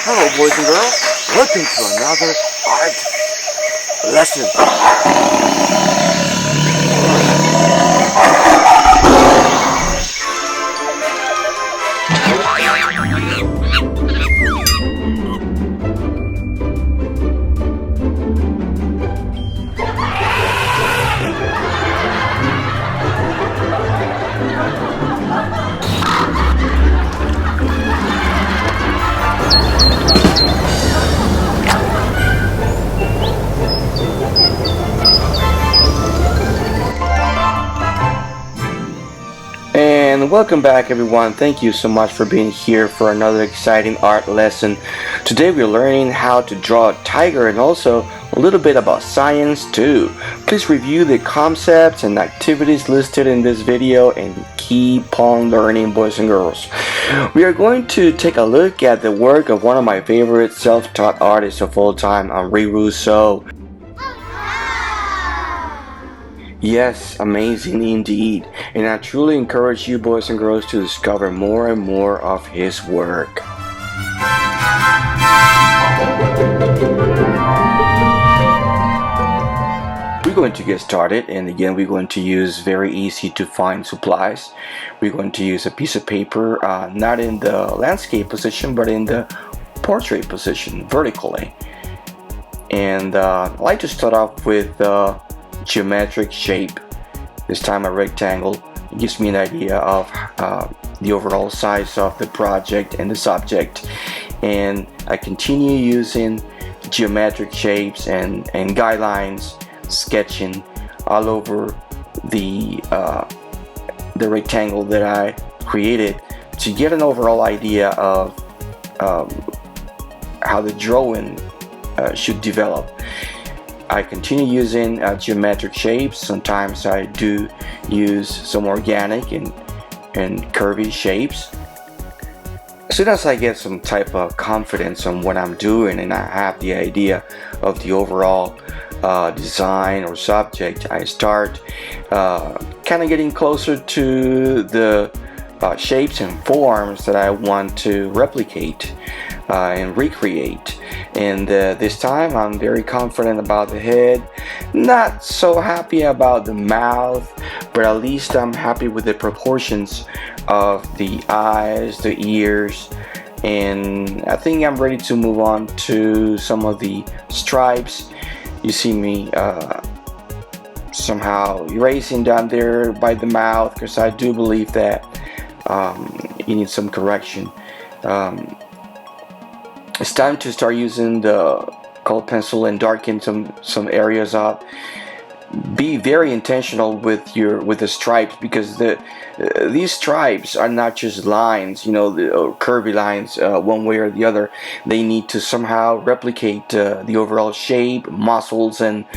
Hello, boys and girls. Welcome to another art lesson. And welcome back, everyone. Thank you so much for being here for another exciting art lesson. Today we're learning how to draw a tiger and also a little bit about science too. Please review the concepts and activities listed in this video and keep on learning, boys and girls. We are going to take a look at the work of one of my favorite self-taught artists of all time, Henri Rousseau. Yes, amazing indeed, and I truly encourage you boys and girls to discover more and more of his work. We're going to get started, and again we're going to use very easy to find supplies. We're going to use a piece of paper, not in the landscape position but in the portrait position, vertically. And I like to start off with geometric shape. This time a rectangle. It gives me an idea of the overall size of the project and the subject, and I continue using geometric shapes and guidelines, sketching all over the rectangle that I created to get an overall idea of how the drawing should develop. I continue using geometric shapes. Sometimes I do use some organic and curvy shapes. As soon as I get some type of confidence on what I'm doing and I have the idea of the overall design or subject, I start kind of getting closer to the shapes and forms that I want to replicate and recreate. And this time I'm very confident about the head, not so happy about the mouth, but at least I'm happy with the proportions of the eyes, the ears, and I think I'm ready to move on to some of the stripes. You see me somehow erasing down there by the mouth, because I do believe that you need some correction. It's time to start using the color pencil and darken some areas up. Be very intentional with the stripes, because these stripes are not just lines, the curvy lines one way or the other. They need to somehow replicate the overall shape, muscles, and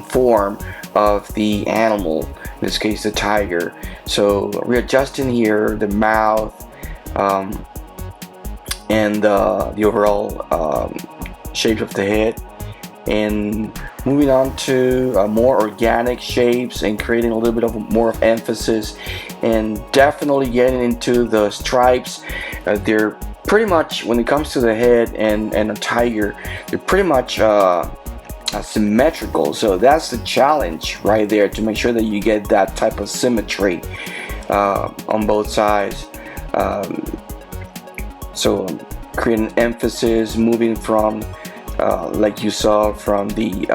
form of the animal, in this case the tiger. So readjusting here the mouth and the overall shape of the head, and moving on to more organic shapes and creating a little bit of more of emphasis, and definitely getting into the stripes. They're pretty much, when it comes to the head and a tiger, they're pretty much symmetrical. So that's the challenge right there, to make sure that you get that type of symmetry on both sides. So creating emphasis, moving from like you saw from the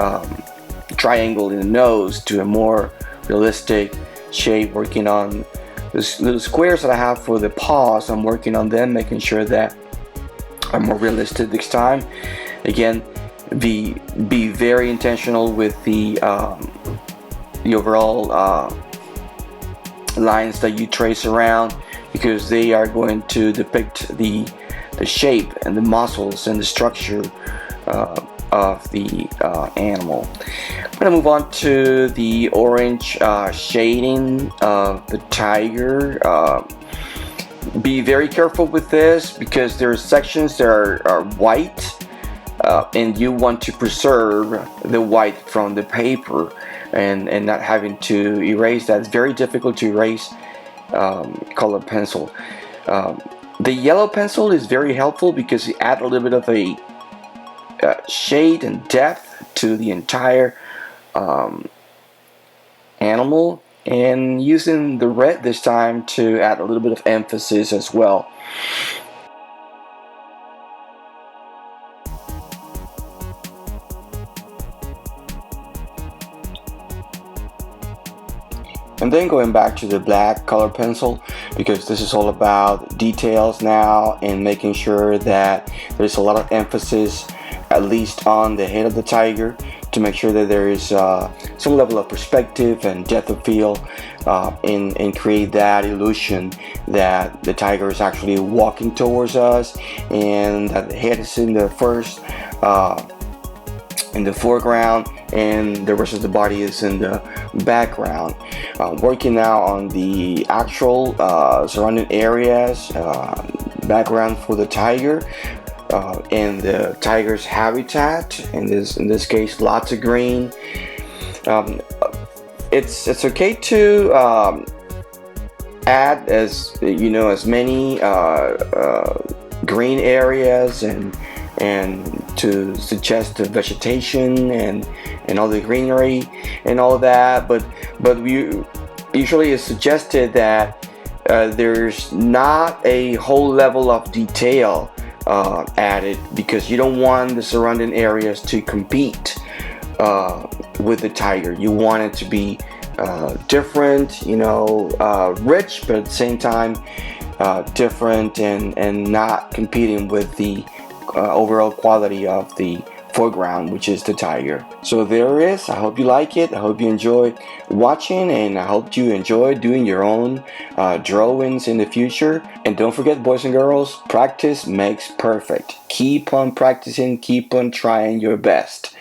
triangle in the nose to a more realistic shape, working on the little squares that I have for the paws. I'm working on them, making sure that I'm more realistic this time. Again, be very intentional with the overall lines that you trace around, because they are going to depict the shape and the muscles and the structure of the animal. I'm going to move on to the orange shading of the tiger. Be very careful with this, because there are sections that are white, and you want to preserve the white from the paper and not having to erase that. It's very difficult to erase colored pencil. The yellow pencil is very helpful because it adds a little bit of a shade and depth to the entire animal, and using the red this time to add a little bit of emphasis as well. And then going back to the black color pencil, because this is all about details now and making sure that there's a lot of emphasis at least on the head of the tiger, to make sure that there is some level of perspective and depth of field, and create that illusion that the tiger is actually walking towards us and that the head is in the foreground and the rest of the body is in the background. Working now on the actual surrounding areas, background for the tiger, and the tiger's habitat. In this case, lots of green. It's okay to add as many green areas and to suggest the vegetation and all the greenery and all of that, but we usually it's suggested that there's not a whole level of detail added, because you don't want the surrounding areas to compete with the tiger. You want it to be different, rich, but at the same time different and not competing with the overall quality of the foreground, which is the tiger. So there it is. I hope you like it. I hope you enjoyed watching, and I hope you enjoy doing your own drawings in the future. And don't forget, boys and girls, practice makes perfect. Keep on practicing, keep on trying your best.